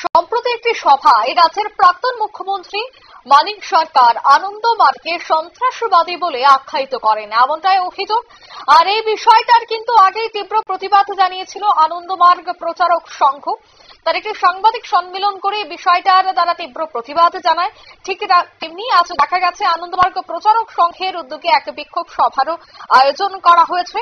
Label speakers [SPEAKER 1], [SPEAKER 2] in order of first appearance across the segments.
[SPEAKER 1] সম্প্রতি একটি সভায় রাজ্যের প্রাক্তন মুখ্যমন্ত্রী মানিক সরকার আনন্দমার্গকে সন্ত্রাসবাদী বলে আখ্যায়িত করেন, এমনটাই অভিযোগ। আর এই বিষয়টার কিন্তু আগেই তীব্র প্রতিবাদ জানিয়েছিল আনন্দমার্গ প্রচারক সংঘ। তার একটি সাংবাদিক সম্মেলন করে এই বিষয়টার তারা তীব্র প্রতিবাদ জানায়। ঠিক তেমনি আজ দেখা গেছে আনন্দমার্গ প্রচারক সংঘের উদ্যোগে এক বিক্ষোভ সভারও আয়োজন করা হয়েছে।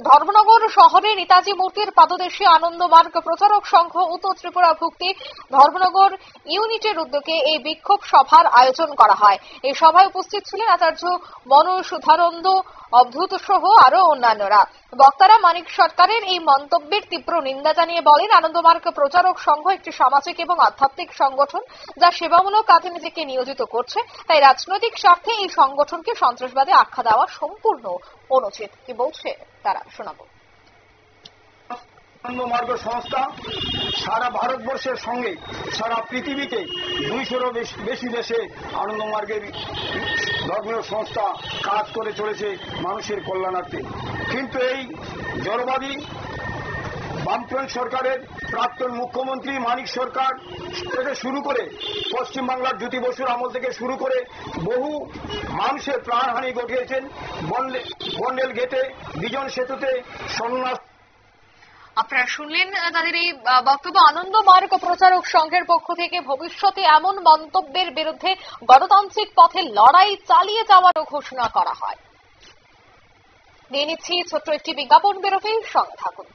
[SPEAKER 1] ধর্মনগর শহরে নেতাজি মূর্তির পাদদেশে আনন্দমার্গ প্রচারক সংঘ উত্তর ত্রিপুরা ভুক্তি ধর্মনগর ইউনিটের উদ্যোগে এই বিক্ষোভ সভার আয়োজন করা হয়। এই সভায় উপস্থিত ছিলেন আচার্য মনসুধানন্দ অবধূত সহ আরো অন্যান্যরা। বক্তারা মানিক সরকারের এই মন্তব্যের তীব্র নিন্দা জানিয়ে বলেন, আনন্দমার্গ প্রচারক সংঘ একটি সামাজিক এবং আধ্যাত্মিক সংগঠন যা সেবামূলক কাজে নিজেকে নিয়োজিত করছে। তাই রাজনৈতিক স্বার্থে এই সংগঠনকে সন্ত্রাসবাদী আখ্যা দেওয়া সম্পূর্ণ অনুচিত। কি বলছে তারা শোনাবো।
[SPEAKER 2] আনন্দমার্গ সংস্থা সারা ভারতবর্ষের সঙ্গে সারা পৃথিবীতে 200-এরও বেশি দেশে আনন্দমার্গের ধর্মীয় সংস্থা কাজ করে চলেছে মানুষের কল্যাণার্থে। কিন্তু এই জড়বাদী বামফ্রন্ট সরকারের প্রাক্তন মুখ্যমন্ত্রী মানিক সরকার থেকে শুরু করে পশ্চিমবাংলার জ্যোতি বসুর আমল থেকে শুরু করে বহু মানুষের প্রাণহানি ঘটিয়েছেন। বন্ডেল গেটে, বিজন সেতুতে সন্ন্যাস।
[SPEAKER 1] আপনারা শুনলেন তাদের এই বক্তব্য। আনন্দমার্গ প্রচারক সংঘের পক্ষ থেকে ভবিষ্যতে এমন মন্তব্যের বিরুদ্ধে গণতান্ত্রিক পথে লড়াই চালিয়ে যাওয়ারও ঘোষণা করা হয়। নিয়ে নিচ্ছি ছোট্ট একটি বিজ্ঞাপন বিরতির সঙ্গে থাকুন।